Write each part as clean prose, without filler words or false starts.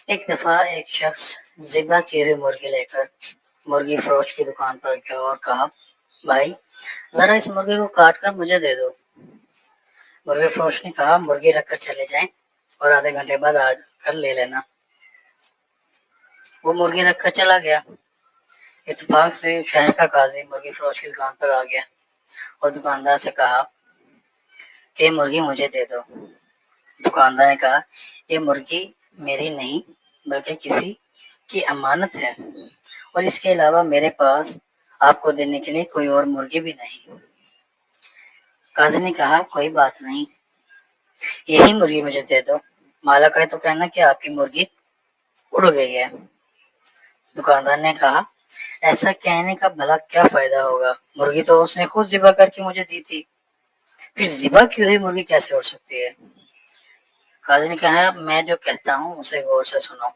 ایک دفعہ ایک شخص ذبح کیے ہوئے مرغی لے کر مرغی فروش کی دکان پر گیا اور کہا، بھائی ذرا اس مرغی کو کاٹ کر مجھے دے دو۔ مرغی فروش نے کہا، مرغی رکھ کر چلے جائیں اور آدھے گھنٹے بعد آ کر لے لینا۔ وہ مرغی رکھ کر چلا گیا۔ اتفاق سے شہر کا قاضی مرغی فروش کی دکان پر آ گیا اور دکاندار سے کہا کہ یہ مرغی مجھے دے دو۔ دکاندار نے کہا، یہ مرغی میری نہیں بلکہ کسی کی امانت ہے، اور اس کے علاوہ میرے پاس آپ کو دینے کے لیے کوئی اور مرغی بھی نہیں۔ قاضی نے کہا، کوئی بات نہیں، یہی مرغی مجھے دے دو، مالک ہے تو کہنا کہ آپ کی مرغی اڑ گئی ہے۔ دکاندار نے کہا، ایسا کہنے کا بھلا کیا فائدہ ہوگا، مرغی تو اس نے خود ذبح کر کے مجھے دی تھی، پھر ذبح کی ہوئی مرغی کیسے اڑ سکتی ہے؟ قاضی نے کہا، میں جو کہتا ہوں اسے غور سے سنو،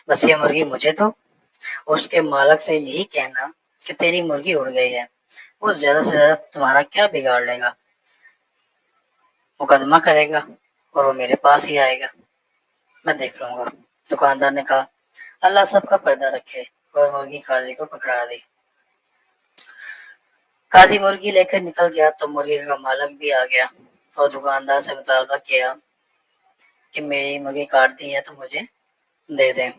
بس یہ مرغی مجھے دو، اس کے مالک سے یہی کہنا کہ تیری مرغی اڑ گئی ہے، وہ زیادہ سے زیادہ تمہارا کیا بگاڑ لے گا، مقدمہ کرے گا اور وہ میرے پاس ہی آئے گا، میں دیکھ لوں گا۔ دکاندار نے کہا، اللہ سب کا پردہ رکھے، اور مرغی قاضی کو پکڑا دی۔ قاضی مرغی لے کر نکل گیا تو مرغی کا مالک بھی آ گیا اور دکاندار سے مطالبہ کیا کہ میری مرغی کاٹ دی ہے تو مجھے دے دیں۔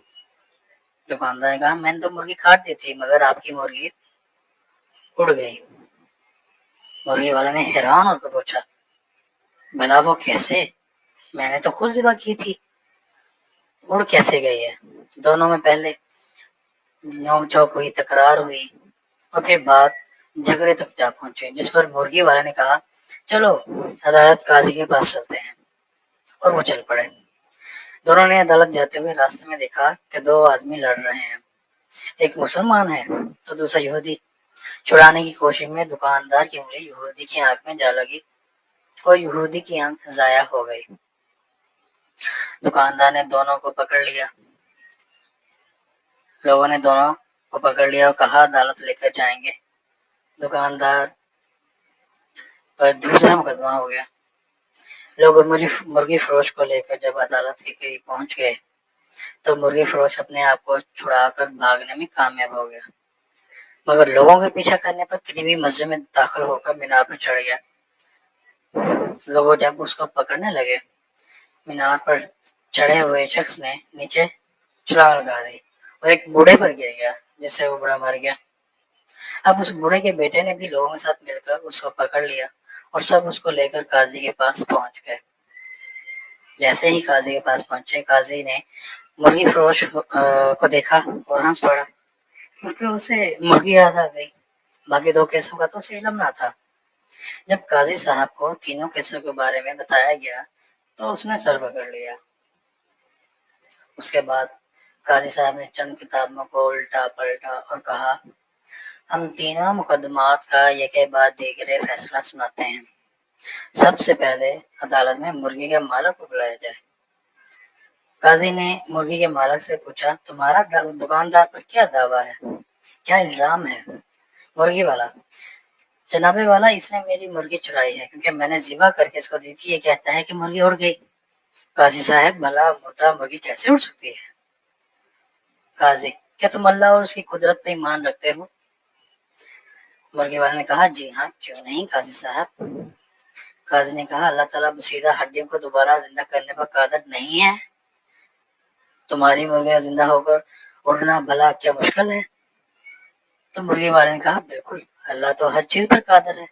دکاندار نے کہا، میں نے تو مرغی کاٹ دی تھی مگر آپ کی مرغی اڑ گئی۔ مرغی والا نے حیران ہو کر پوچھا، بھلا وہ کیسے؟ میں نے تو خود ذبح کی تھی، اڑ کیسے گئی ہے؟ دونوں میں پہلے نوک جھوک ہوئی، تکرار ہوئی اور پھر بات جھگڑے تک جا پہنچے، جس پر مرغی والا نے کہا، چلو عدالت قاضی کے پاس چلتے ہیں، اور وہ چل پڑے۔ دونوں نے عدالت جاتے ہوئے راستے میں دیکھا کہ دو آدمی لڑ رہے ہیں، ایک مسلمان ہے تو دوسرا یہودی۔ چھڑانے کی کوشش میں دکاندار کی انگلی یہودی کی آنکھ میں جا لگی اور یہودی کی آنکھ ضائع ہو گئی۔ دکاندار نے دونوں کو پکڑ لیا، لوگوں نے دونوں کو پکڑ لیا اور کہا، عدالت لے کر جائیں گے۔ دکاندار پر دوسرا مقدمہ ہو گیا۔ لوگ مرغی فروش کو لے کر جب عدالت کے قریب پہنچ گئے تو مرغی فروش اپنے آپ کو چھڑا کر بھاگنے میں کامیاب ہو گیا، مگر لوگوں کے پیچھا کرنے پر قریبی مسجد میں داخل ہو کر مینار پر چڑھ گیا۔ لوگ جب اس کو پکڑنے لگے، مینار پر چڑھے ہوئے شخص نے نیچے چھلانگ لگا دی اور ایک بوڑھے پر گر گیا، جس سے وہ بوڑھا مر گیا۔ اب اس بوڑھے کے بیٹے نے بھی لوگوں کے ساتھ مل کر اس کو پکڑ لیا اور سب اس کو لے کر قاضی کے پاس پہنچ گئے۔ جیسے ہی قاضی کے پاس پہنچے، قاضی نے مرغی فروش کو دیکھا اور ہنس پڑا، کیونکہ اسے مرغی یاد آ گئی، باقی دو کیسوں کا تو اسے علم نہ تھا۔ جب قاضی صاحب کو تینوں کیسوں کے بارے میں بتایا گیا تو اس نے سر پکڑ لیا۔ اس کے بعد قاضی صاحب نے چند کتابوں کو الٹا پلٹا اور کہا، ہم تینوں مقدمات کا یکے بعد دیگرے فیصلہ سناتے ہیں۔ سب سے پہلے عدالت میں مرغی کے مالک کو بلایا جائے۔ قاضی نے مرغی کے مالک سے پوچھا، تمہارا دکاندار پر کیا دعویٰ ہے، کیا الزام ہے؟ مرغی والا، جناب والا، اس نے میری مرغی چرائی ہے کیونکہ میں نے ذبح کر کے اس کو دی تھی، یہ کہتا ہے کہ مرغی اڑ گئی۔ قاضی صاحب، بھلا مردہ مرغی کیسے اڑ سکتی ہے؟ قاضی، کیا تم اللہ اور اس کی قدرت پہ ایمان رکھتے ہو؟ مرغی والے نے کہا، جی ہاں، کیوں نہیں قاضی صاحب۔ قاضی نے کہا، اللہ تعالیٰ بسیدہ ہڈیوں کو دوبارہ زندہ کرنے پر قادر نہیں ہے؟ تمہاری مرغیاں زندہ ہو کر اڑنا بھلا کیا مشکل ہے؟ تو مرغی والے نے کہا، بالکل، اللہ تو ہر چیز پر قادر ہے۔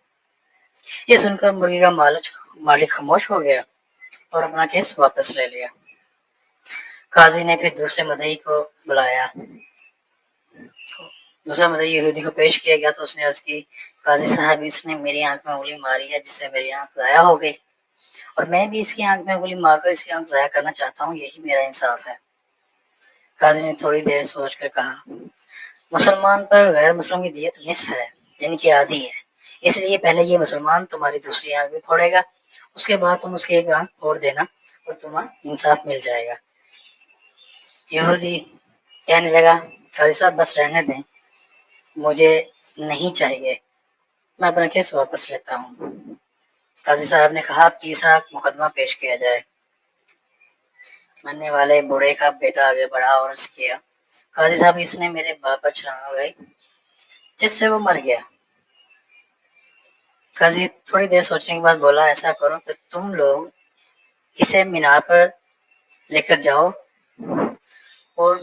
یہ سن کر مرغی کا مالک خاموش ہو گیا اور اپنا کیس واپس لے لیا۔ قاضی نے پھر دوسرے مدعی کو بلایا۔ دوسرا مدعی یہودی کو پیش کیا گیا تو اس نے عرض کی، قاضی صاحب، اس نے میری آنکھ میں انگلی ماری ہے جس سے میری آنکھ ضائع ہو گئی، اور میں بھی اس کی آنکھ میں انگلی مار کر اس کی آنکھ ضائع کرنا چاہتا ہوں، یہی میرا انصاف ہے۔ قاضی نے تھوڑی دیر سوچ کر کہا، مسلمان پر غیر مسلم کی دیت نصف ہے، یعنی کہ آدھی ہے، اس لیے پہلے یہ مسلمان تمہاری دوسری آنکھ بھی پھوڑے گا، اس کے بعد تم اس کی ایک آنکھ پھوڑ دینا اور تمہیں انصاف مل جائے گا۔ یہودی کہنے لگا، قاضی صاحب بس رہنے دیں، مجھے نہیں چاہیے، میں اپنا کیس واپس لیتا ہوں۔ قاضی صاحب نے کہا، تیسرا مقدمہ پیش کیا جائے۔ مرنے والے بوڑھے کا بیٹا آگے بڑھا اور عرض کیا، قاضی صاحب اس نے میرے باپ پر چھلانگ لگائی جس سے وہ مر گیا۔ قاضی تھوڑی دیر سوچنے کے بعد بولا، ایسا کرو کہ تم لوگ اسے مینار پر لے کر جاؤ اور